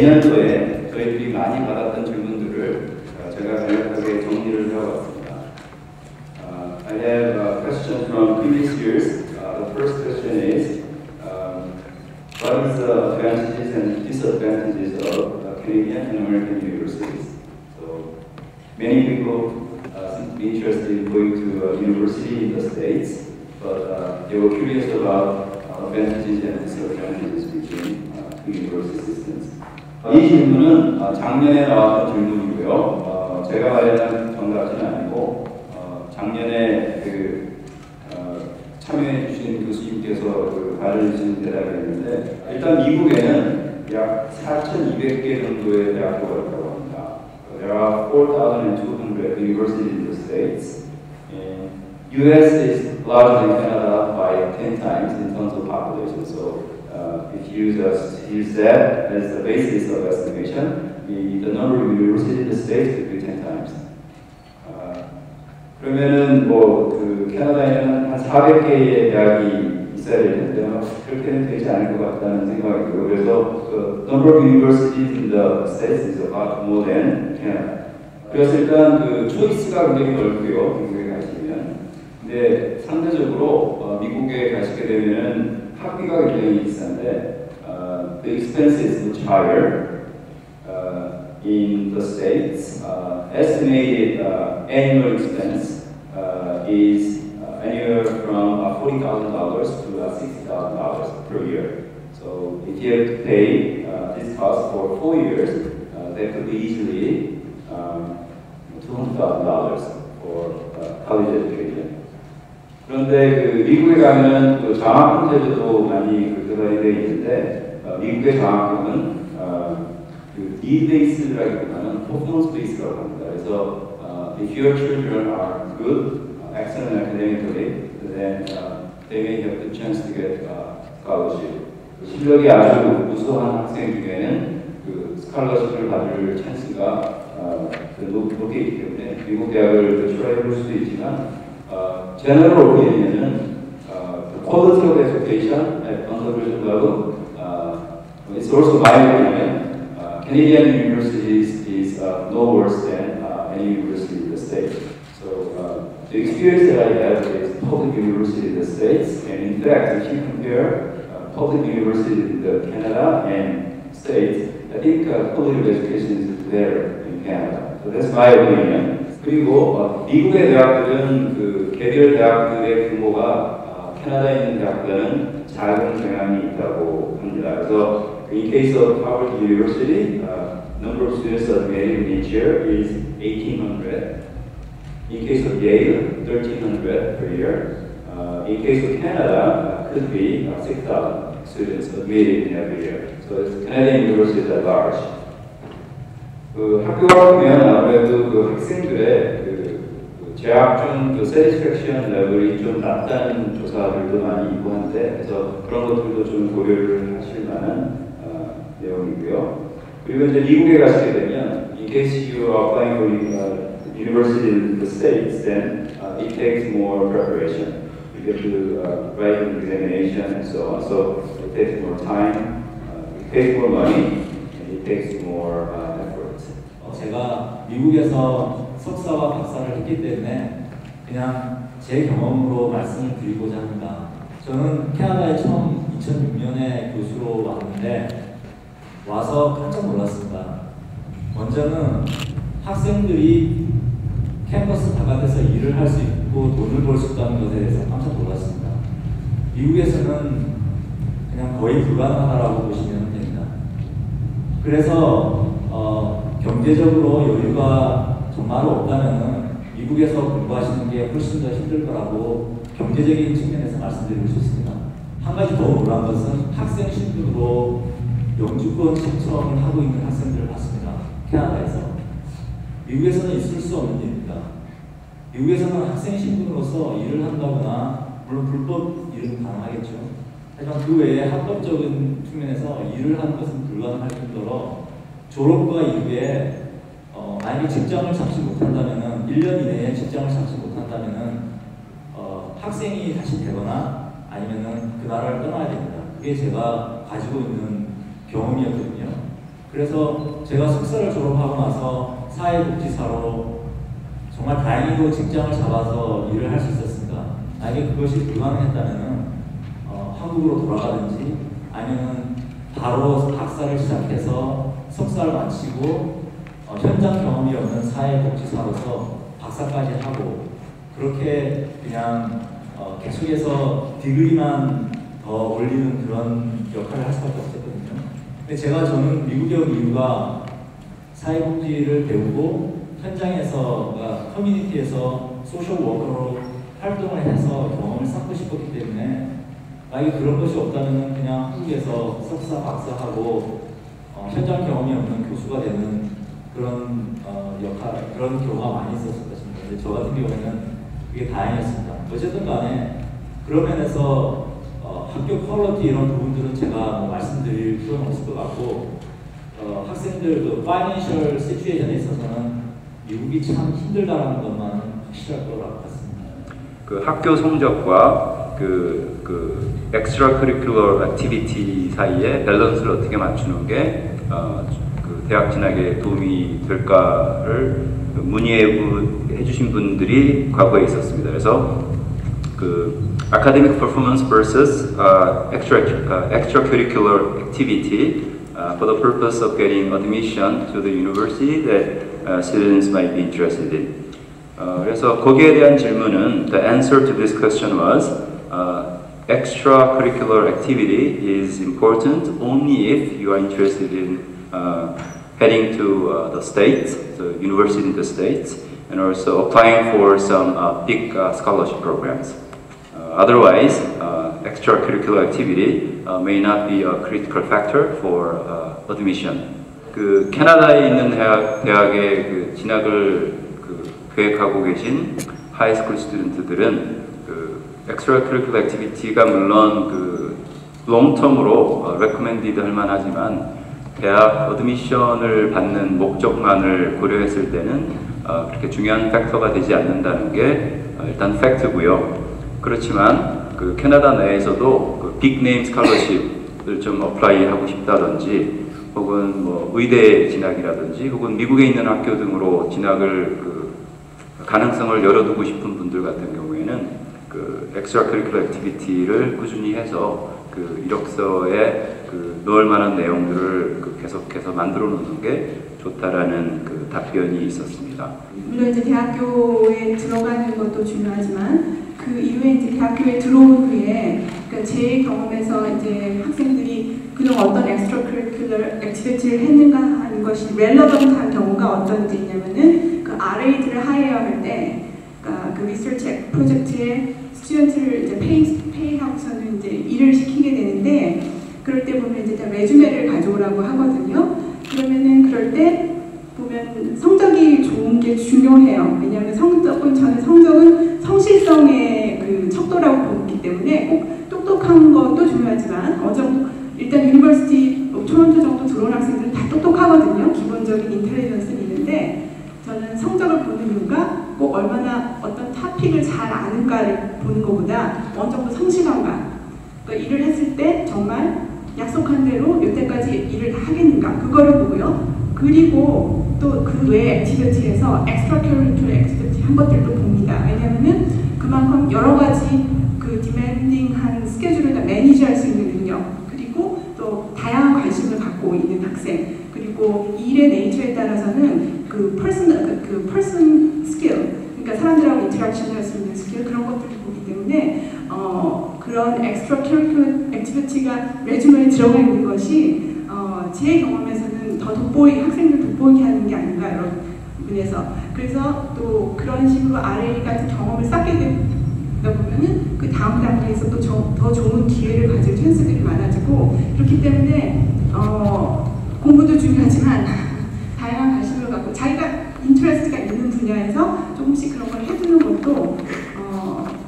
내년도에 저희들이 많이 받았던 질문들을 제가 간략하게 정리를 해왔습니다. I have a question from previous years. The first question is, what is the advantages and disadvantages of Canadian and American universities? So many people seem to be interested in going to a university in the States, but they were curious about advantages and disadvantages between two university systems. 이 질문은 작년에 나왔던 질문이고요. 제가 마련한 정답지는 아니고 작년에 참여해 주신 교수님께서 발을 주신 대답이었는데, 일단 미국에는 약 4,200개 정도의 대학교가 있다고 합니다. There are 4,200 universities in the States. U.S. is larger than Canada by 10 times in terms of population. So if you use that as the basis of estimation, the number of universities in the States could be 10 times. 그러면은 캐나다에는 한 400개의 대학이 있어야 될 텐데 그렇게는 되지 않을 것 같다는 생각이 들고요. 그래서 the number of universities in the States is about more than Canada. 그래서 일단 초이스가 굉장히 넓고요. 미국에 가시면. 근데 상대적으로 미국에 가시게 되면은 학비가 굉장히 비싼데 the expense is much higher in the States. Estimated annual expense is anywhere from $40,000 to $60,000 per year. So if you have to pay this cost for 4 years, that could be easily $200,000 for college education. 그런데 미국에 가면 장학 형태도 많이 들어가야 되어 있는데 미국의 장학금은 need based라기보다는 performance based라고 합니다. 그래서 if your children are good, excellent academically, then they may have the chance to get scholarship. 실력이 아주 우수한 학생 중에는 스칼러십을 받을 찬스가 높게 있기 때문에 미국 대학을 추천해 볼 수도 있지만 general opinion은 quality of education at undergraduate level, it's also my opinion. Canadian universities is no worse than any university in the States. So the experience that I have is public university in the States, and in fact, if you compare public universities in Canada and States, I think quality of education is better in Canada. So that's my opinion. 그리고 미국의 대학들은 개별 대학들의 규모가 캐나다에 있는 대학들은 작은 경향이 있다고 합니다. 그래서 in case of Harvard University, number of students admitted each year is 1,800. In case of Yale, 1,300 per year. In case of Canada, could be 6,000 students admitted in every year. So Canadian universities are large. 학교가 보면 아무래도 학생들의 재학 중 satisfaction 레벨이 좀 낮다는 조사들도 많이 있고 한데, 그래서 그런 것들도 좀 고려를 하실 만한 내용이고요. 그리고 이제 미국에 가시게 되면, in case you are applying for university in the States, then it takes more preparation. You have to write an examination and so on. So it takes more time, it takes more money, and it takes more effort. 제가 미국에서 석사와 박사를 했기 때문에 그냥 제 경험으로 말씀을 드리고자 합니다. 저는 캐나다에 처음 2006년에 교수로 왔는데 와서 깜짝 놀랐습니다. 먼저는 학생들이 캠퍼스 바깥에서 일을 할 수 있고 돈을 벌 수 있다는 것에 대해서 깜짝 놀랐습니다. 미국에서는 그냥 거의 불가능하다고 보시면 됩니다. 그래서 경제적으로 여유가 정말 없다면 미국에서 공부하시는 게 훨씬 더 힘들 거라고 경제적인 측면에서 말씀드리고 싶습니다. 한 가지 더 놀란 것은 학생 신분으로 영주권 신청을 하고 있는 학생들을 봤습니다. 캐나다에서. 미국에서는 있을 수 없는 일입니다. 미국에서는 학생 신분으로서 일을 한다거나, 물론 불법 일은 가능하겠죠. 하지만 그 외에 합법적인 측면에서 일을 하는 것은 불가능할 정도로 졸업과 이후에 만약에 직장을 잡지 못한다면은 1년 이내에 직장을 잡지 못한다면은 학생이 다시 되거나 아니면은 그 나라를 떠나야 됩니다. 그게 제가 가지고 있는 경험이었거든요. 그래서 제가 석사를 졸업하고 나서 사회복지사로 정말 다행히도 직장을 잡아서 일을 할 수 있었습니다. 만약에 그것이 불가능했다면 한국으로 돌아가든지 아니면 바로 박사를 시작해서 석사를 마치고 현장 경험이 없는 사회복지사로서 박사까지 하고 그렇게 그냥 계속해서 디그리만 더 올리는 그런 역할을 할 수밖에 없었거든요. 근데 저는 미국에 온 이유가 사회복지를 배우고 현장에서 커뮤니티에서 소셜 워커로 활동을 해서 경험을 쌓고 싶었기 때문에 만약에 그런 것이 없다면 그냥 한국에서 석사, 박사하고 현장 경험이 없는 교수가 되는 그런 그런 경우가 많이 있었을 것입니다. 근데 저 같은 경우에는 그게 다행이었습니다. 어쨌든 간에 그런 면에서 학교 퀄리티 이런 부분들은 제가 말씀드릴 필요는 없을 것 같고 학생들 그 파이낸셜 시츄에이션에 있어서는 미국이 참 힘들다라는 것만 확실할 거라고 같습니다. 그 학교 성적과 그 엑스트라 커리큘러 액티비티 사이에 밸런스를 어떻게 맞추는 게 그 대학 진학에 도움이 될까를 문의해 주신 분들이 과거에 있었습니다. 그래서 그 academic performance versus extracurricular activity for the purpose of getting admission to the university that students might be interested in. 그래서 거기에 대한 질문은 the answer to this question was extracurricular activity is important only if you are interested in heading to the States, the university in the States, and also applying for some big scholarship programs. Otherwise, extracurricular activity may not be a critical factor for admission. 그 캐나다에 있는 대학의 그 진학을 계획하고 계신 하이스쿨 스튜던트들은 그 extracurricular activity가 물론 그 롱텀으로 recommended 할 만하지만 대학 어드미션을 받는 목적만을 고려했을 때는 그렇게 중요한 팩터가 되지 않는다는 게 일단 팩트고요. 그렇지만 그 캐나다 내에서도 그 빅네임 스칼러십을 좀 어플라이하고 싶다든지 혹은 뭐 의대 진학이라든지 혹은 미국에 있는 학교 등으로 진학을 그 가능성을 열어두고 싶은 분들 같은 경우에는 그 extracurricular activity를 꾸준히 해서 그 이력서에 그 넣을 만한 내용들을 그 계속해서 만들어 놓는 게 좋다라는 그 답변이 있었습니다. 물론 이제 대학교에 들어가는 것도 중요하지만 그 이후에 이제 대학교에 들어온 후에 그러니까 제 경험에서 이제 학생들이 그동안 어떤 extracurricular activity를 했는가 하는 것이 relevant한 경우가 어떤 게 있냐면은 그 RA들을 하이어할 때 그러니까 그 리서치 프로젝트에 스튜던트를 이제 페이하고서는 이제 일을 시키게 되는데 그럴 때 보면 이제 레주메를 가져오라고 하거든요. 그러면은 그럴 때 보면 성적이 좋은 게 중요해요. 왜냐하면 저는 성적은 성실성의 그 척도라고 보기 때문에 꼭 똑똑한 것도 중요하지만 어느 정도 일단 유니버시티 토론토 정도 들어온 학생들은 다 똑똑하거든요. 기본적인 인텔리전스는 있는데 저는 성적을 보는 이유가 꼭 얼마나 어떤 토픽을 잘 아는가를 보는 것보다 어느 정도 성실한가. 그러니까 일을 했을 때 정말 약속한 대로 이때까지 일을 다 하겠는가 그거를 보고요. 그리고 또 그 외 액티비티에서 extracurricular 액티비티 한 것들도 봅니다. 왜냐하면은 그만큼 여러 가지 그 디맨딩한 스케줄을 다 매니지할 수 있는 능력 그리고 또 다양한 관심을 갖고 있는 학생 그리고 일의 네이처에 따라서는 그 person 스킬 그러니까 사람들하고 인터랙션 할 수 있는 스킬 그런 것들을 보기 때문에 그런 extracurricular 액티비티가 레주메에 들어가 있는 것이 제 경험에서는 더 학생들 돋보이게 하는 게 아닌가 이런 부분에서 그래서 또 그런 식으로 RA 같은 경험을 쌓게 되다 보면은 그 다음 단계에서 또 더 좋은 기회를 가질 찬스들이 많아지고 그렇기 때문에 공부도 중요하지만 다양한 관심을 갖고 자기가 인터레스트가 있는 분야에서 조금씩 그런 걸 해두는 것도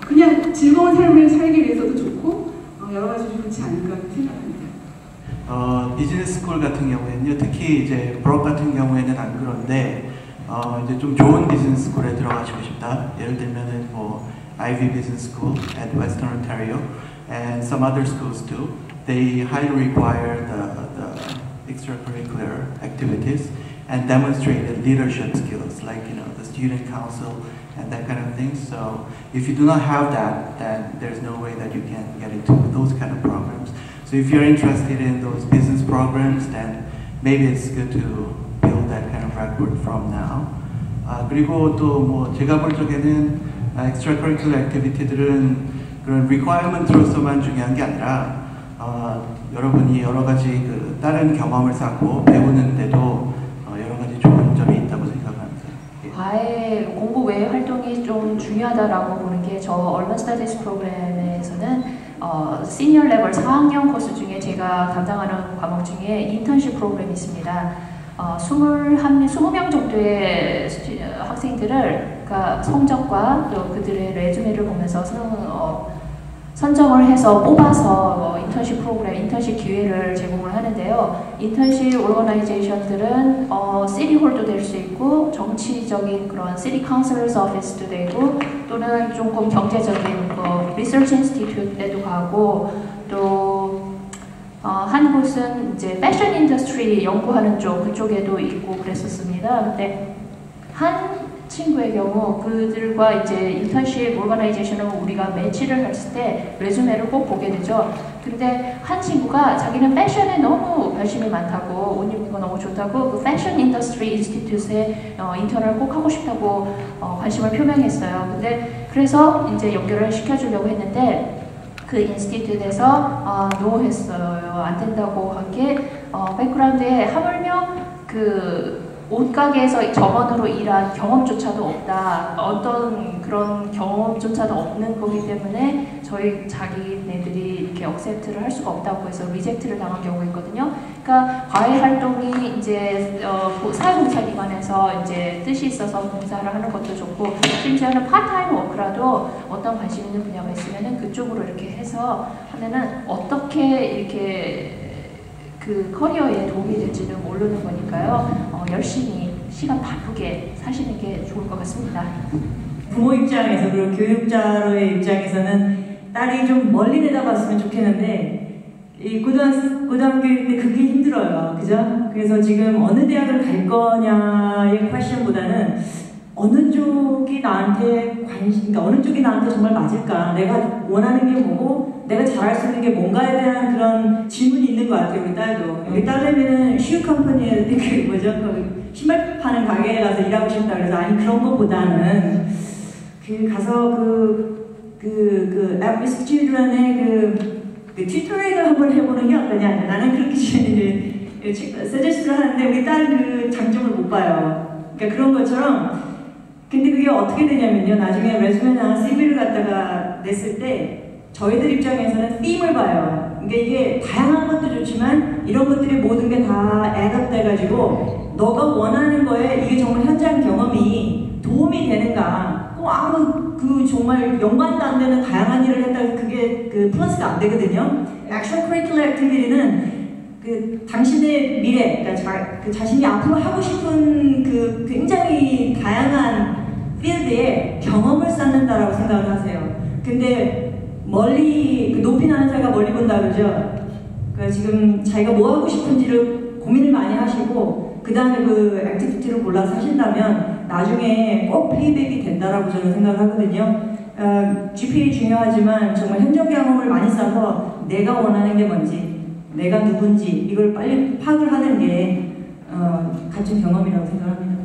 그냥 즐거운 삶을 살기 위해서도 좋고 여러 가지 좋지 않을까 생각합니다. 비즈니스 스쿨 같은 경우에는요, 특히 이제 브록 같은 경우에는 안 그런데 이제 좀 좋은 비즈니스 스쿨에 들어가시고 싶다. 예를 들면은 뭐 Ivy Business School at Western Ontario and some other schools too. They highly require the extracurricular activities and demonstrated leadership skills, like the student council and that kind of thing. So if you do not have that, then there's no way that you can get into those kind of programs. So if you're interested in those business programs, then maybe it's good to build that kind of record from now. 그리고 또 뭐 제가 볼 적에는 extracurricular activity들은 그런 requirement로서만 중요한 게 아니라 여러분이 여러 가지 그 다른 경험을 쌓고 배우는데도 여러 가지 좋은 점이 있다고 생각합니다. 과외 공부 외 활동이 좀 중요하다라고 보는 게 저 얼번 스터디스 프로그램에서는 시니어 레벨 4학년 코스 중에 제가 담당하는 과목 중에 인턴십 프로그램이 있습니다. 20명 정도의 학생들을 그러니까 성적과 또 그들의 레주메를 보면서 선정을 해서 뽑아서 인턴십 프로그램, 인턴십 기회를 제공을 하는데요. 인턴십 오르거나이제이션들은 시티홀도 될 수 있고 정치적인 그런 시티 카운슬러스 오피스도 되고 또는 조금 경제적인 리서치 인스티튜트에도 가고 또 한 곳은 이제 패션 인더스트리 연구하는 쪽 그쪽에도 있고 그랬었습니다. 근데 한 친구의 경우 그들과 이제 인턴십 오르거나이제이션을 우리가 매치를 했을 때 레주메를 꼭 보게 되죠. 근데 한 친구가 자기는 패션에 너무 관심이 많다고 옷 입는 거 너무 좋다고 그 패션 인더스트리 인스티튜트에 인턴을 꼭 하고 싶다고 관심을 표명했어요. 근데 그래서 이제 연결을 시켜주려고 했는데 그 인스티튜트에서 노 했어요. 안 된다고 한 게 백그라운드에 하물며 그 옷가게에서 점원으로 일한 경험조차도 없다. 어떤 그런 경험조차도 없는 거기 때문에 자기네들이 이렇게 억셉트를 할 수가 없다고 해서 리젝트를 당한 경우가 있거든요. 그러니까 과외 활동이 이제 사회봉사기관에서 이제 뜻이 있어서 봉사를 하는 것도 좋고 심지어는 파트타임 워크라도 어떤 관심 있는 분야가 있으면은 그쪽으로 이렇게 해서 하면은 어떻게 이렇게 그 커리어에 도움이 될지는 모르는 거니까요. 열심히 시간 바쁘게 사시는 게 좋을 것 같습니다. 부모 입장에서 그리고 교육자로의 입장에서는 딸이 좀 멀리 내다봤으면 좋겠는데 이 고등학교일 때 그게 힘들어요. 그죠? 그래서 지금 어느 대학을 갈 거냐의 퀘션보다는 어느 쪽이 나한테 그러니까 어느 쪽이 나한테 정말 맞을까? 내가 원하는 게 뭐고 내가 잘할 수 있는 게 뭔가에 대한 그런 질문이 있는 것 같아요. 우리 딸도. 우리 딸내미는 슈 컴퍼니에 그 뭐죠? 그 신발 파는 가게에 가서 일하고 싶다 그래서 아니 그런 것보다는 가서 at-risk children의 그 튜토링을 한번 해보는 게 어떠냐. 나는 그렇게 서제스트를 하는데 우리 딸 그 장점을 못 봐요. 그러니까 그런 것처럼 근데 그게 어떻게 되냐면요. 나중에 레주메나 CV를 갖다가 냈을 때 저희들 입장에서는 theme을 봐요. 그러니까 이게 다양한 것도 좋지만 이런 것들이 모든 게 다 add up 돼가지고 너가 원하는 거에 이게 정말 현장 경험이 도움이 되는가 꼭 아무 정말 연관도 안 되는 다양한 일을 했다가 그게 플러스가 안 되거든요. extracurricular activity는 당신의 미래, 그러니까 자신이 앞으로 하고 싶은 굉장히 다양한 필드에 경험을 쌓는다라고 생각을 하세요. 근데 멀리 높이 나는 새가 멀리 본다 그러죠. 그러니까 지금 자기가 뭐 하고 싶은지를 고민을 많이 하시고 그 다음에 액티비티를 골라서 하신다면 나중에 꼭 페이백이 된다라고 저는 생각을 하거든요. GPA 중요하지만 정말 현장 경험을 많이 쌓아서 내가 원하는 게 뭔지 내가 누군지 이걸 빨리 파악을 하는 게 값진 경험이라고 생각합니다.